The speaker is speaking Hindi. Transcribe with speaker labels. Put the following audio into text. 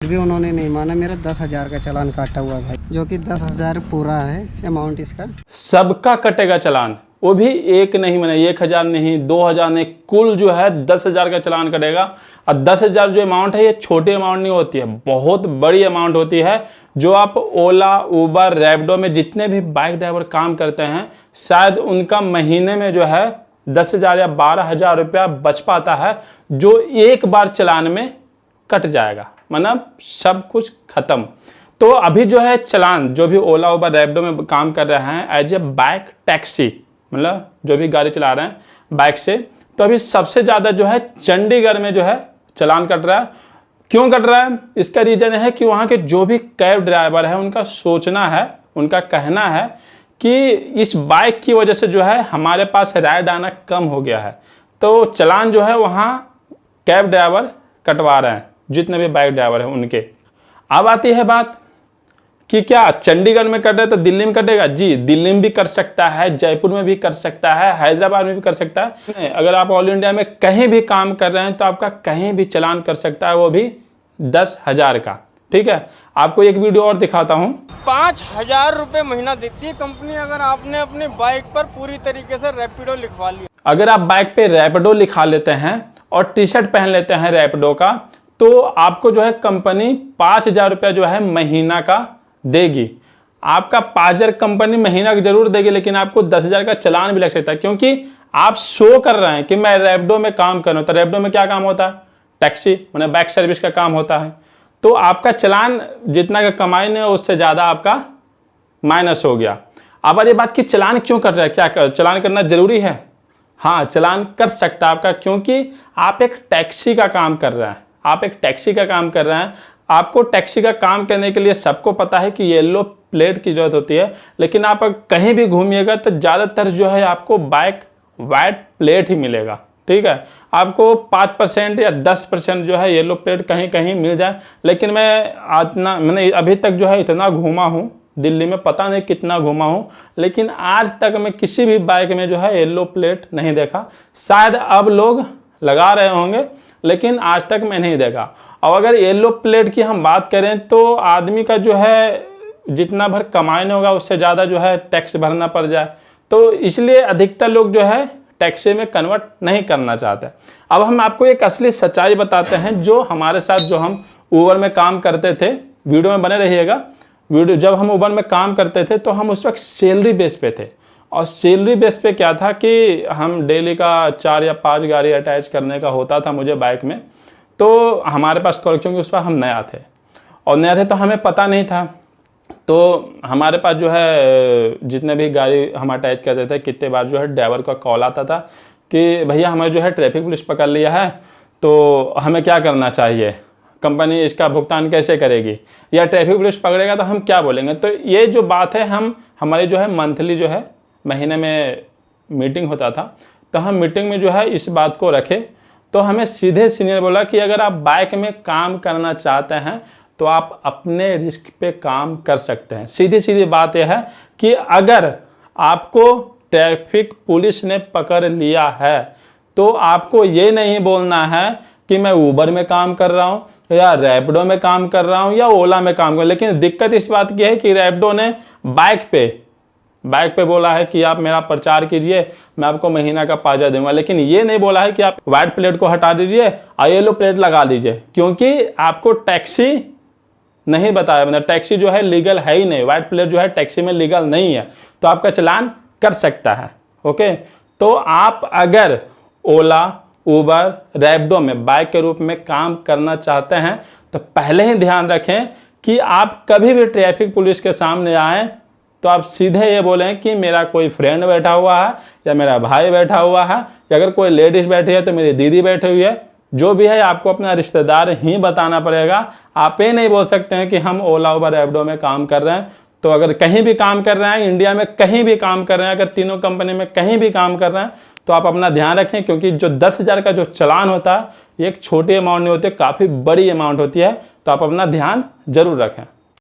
Speaker 1: भी उन्होंने नहीं माना। मेरा 10,000 का चालान काटा हुआ भाई, जो कि 10,000 पूरा है अमाउंट इसका।
Speaker 2: सबका कटेगा चालान, वो भी एक नहीं मैंने 1,000 नहीं 2,000 नहीं, कुल जो है 10,000 का चालान कटेगा। और 10,000 जो अमाउंट है ये छोटी अमाउंट नहीं होती है, बहुत बड़ी अमाउंट होती है। जो आप ओला, उबर, रैपिडो में जितने भी बाइक ड्राइवर काम करते हैं, शायद उनका महीने में जो है 10,000 या 12,000 रुपया बच पाता है, जो एक बार चालान में कट जाएगा, मतलब सब कुछ खत्म। तो अभी जो है चालान जो भी ओला, उबर, रैपिडो में काम कर रहे हैं एज ए बाइक टैक्सी, मतलब जो भी गाड़ी चला रहे हैं बाइक से, तो अभी सबसे ज़्यादा जो है चंडीगढ़ में जो है चालान कट रहा है। क्यों कट रहा है? इसका रीज़न है कि वहाँ के जो भी कैब ड्राइवर है उनका सोचना है, उनका कहना है कि इस बाइक की वजह से जो है हमारे पास राइड आना कम हो गया है, तो चालान जो है वहाँ कैब ड्राइवर कटवा रहे हैं, जितने भी बाइक ड्राइवर हैं उनके। अब आती है बात कि क्या चंडीगढ़ में कट रहा है तो दिल्ली में कटेगा? जी, दिल्ली में भी कर सकता है, जयपुर में भी कर सकता है, हैदराबाद में भी कर सकता है। अगर आप ऑल इंडिया में कहीं भी काम कर रहे हैं तो आपका कहीं भी चालान कर सकता है, वो भी 10,000 का। ठीक है, आपको एक वीडियो और दिखाता हूँ।
Speaker 3: 5,000 रुपये महीना देती है कंपनी अगर आपने अपनी बाइक पर पूरी तरीके से रैपिडो लिखवा लिया।
Speaker 2: अगर आप बाइक पे रैपिडो लिखा लेते हैं और टी शर्ट पहन लेते हैं रैपिडो का, तो आपको जो है कंपनी 5,000 रुपया जो है महीना का देगी। आपका 5,000 कंपनी महीना का जरूर देगी, लेकिन आपको 10,000 का चालान भी लग सकता है, क्योंकि आप शो कर रहे हैं कि मैं रैपिडो में काम कर रहा हूँ। तो रैपिडो में क्या काम होता है? टैक्सी, मतलब बाइक सर्विस का काम होता है। तो आपका चालान जितना का कमाई नहीं, उससे ज़्यादा आपका माइनस हो गया। अब ये बात कि चालान क्यों कर रहा है, क्या चालान करना जरूरी है? हाँ, चालान कर सकता है आपका, क्योंकि आप एक टैक्सी का काम कर रहे हैं। आप एक टैक्सी का काम कर रहे हैं, आपको टैक्सी का काम करने के लिए सबको पता है कि येलो प्लेट की जरूरत होती है, लेकिन आप कहीं भी घूमिएगा तो ज़्यादातर जो है आपको बाइक वाइट प्लेट ही मिलेगा। ठीक है, आपको 5% या 10% जो है येलो प्लेट कहीं कहीं मिल जाए, लेकिन मैंने अभी तक जो है इतना घूमा हूँ दिल्ली में, पता नहीं कितना घूमा हूँ, लेकिन आज तक मैं किसी भी बाइक में जो है येलो प्लेट नहीं देखा। शायद अब लोग लगा रहे होंगे, लेकिन आज तक मैं नहीं देखा। और अगर येलो प्लेट की हम बात करें तो आदमी का जो है जितना भर कमाई होगा उससे ज़्यादा जो है टैक्स भरना पड़ जाए, तो इसलिए अधिकतर लोग जो है टैक्सी में कन्वर्ट नहीं करना चाहते। अब हम आपको एक असली सच्चाई बताते हैं, जो हमारे साथ जो हम उबर में काम करते थे, वीडियो में बने रहिएगा। वीडियो जब हम उबर में काम करते थे तो हम उस वक्त सैलरी बेस पे थे, और सैलरी बेस पे क्या था कि हम डेली का 4 या 5 गाड़ी अटैच करने का होता था मुझे बाइक में। तो हमारे पास, क्योंकि उस पर हम नया थे और नया थे तो हमें पता नहीं था, तो हमारे पास जो है जितने भी गाड़ी हम अटैच करते थे, कितने बार जो है ड्राइवर का कॉल आता था कि भैया हमें जो है ट्रैफिक पुलिस पकड़ लिया है, तो हमें क्या करना चाहिए, कंपनी इसका भुगतान कैसे करेगी, या ट्रैफिक पुलिस पकड़ेगा तो हम क्या बोलेंगे। तो ये जो बात है, हमारी जो है मंथली जो है महीने में मीटिंग होता था, तो हम मीटिंग में जो है इस बात को रखे। तो हमें सीधे सीनियर बोला कि अगर आप बाइक में काम करना चाहते हैं तो आप अपने रिस्क पे काम कर सकते हैं। सीधी सीधी बात यह है कि अगर आपको ट्रैफिक पुलिस ने पकड़ लिया है तो आपको ये नहीं बोलना है कि मैं उबर में काम कर रहा हूँ या रैपिडो में काम कर रहा हूँ या ओला में काम कर रहा हूँ। लेकिन दिक्कत इस बात की है कि रैपिडो ने बाइक पे बोला है कि आप मेरा प्रचार कीजिए, मैं आपको महीना का 5,000 दूंगा, लेकिन ये नहीं बोला है कि आप वाइट प्लेट को हटा दीजिए और येलो प्लेट लगा दीजिए, क्योंकि आपको टैक्सी नहीं बताया, मतलब टैक्सी जो है लीगल है ही नहीं, वाइट प्लेट जो है टैक्सी में लीगल नहीं है, तो आपका चालान कर सकता है। ओके, तो आप अगर ओला, उबर, रैपिडो में बाइक के रूप में काम करना चाहते हैं तो पहले ही ध्यान रखें कि आप कभी भी ट्रैफिक पुलिस के सामने आएँ तो आप सीधे ये बोलें कि मेरा कोई फ्रेंड बैठा हुआ है या मेरा भाई बैठा हुआ है, या अगर कोई लेडीज़ बैठी है तो मेरी दीदी बैठी हुई है, जो भी है आपको अपना रिश्तेदार ही बताना पड़ेगा। आप ये नहीं बोल सकते हैं कि हम ओला, उबर, रैपिडो में काम कर रहे हैं। तो अगर कहीं भी काम कर रहे हैं, इंडिया में कहीं भी काम कर रहे हैं, अगर तीनों कंपनी में कहीं भी काम कर रहे हैं, तो आप अपना ध्यान रखें, क्योंकि जो 10,000 का जो चालान होता है ये एक छोटी अमाउंट नहीं होती, काफ़ी बड़ी अमाउंट होती है। तो आप अपना ध्यान जरूर रखें।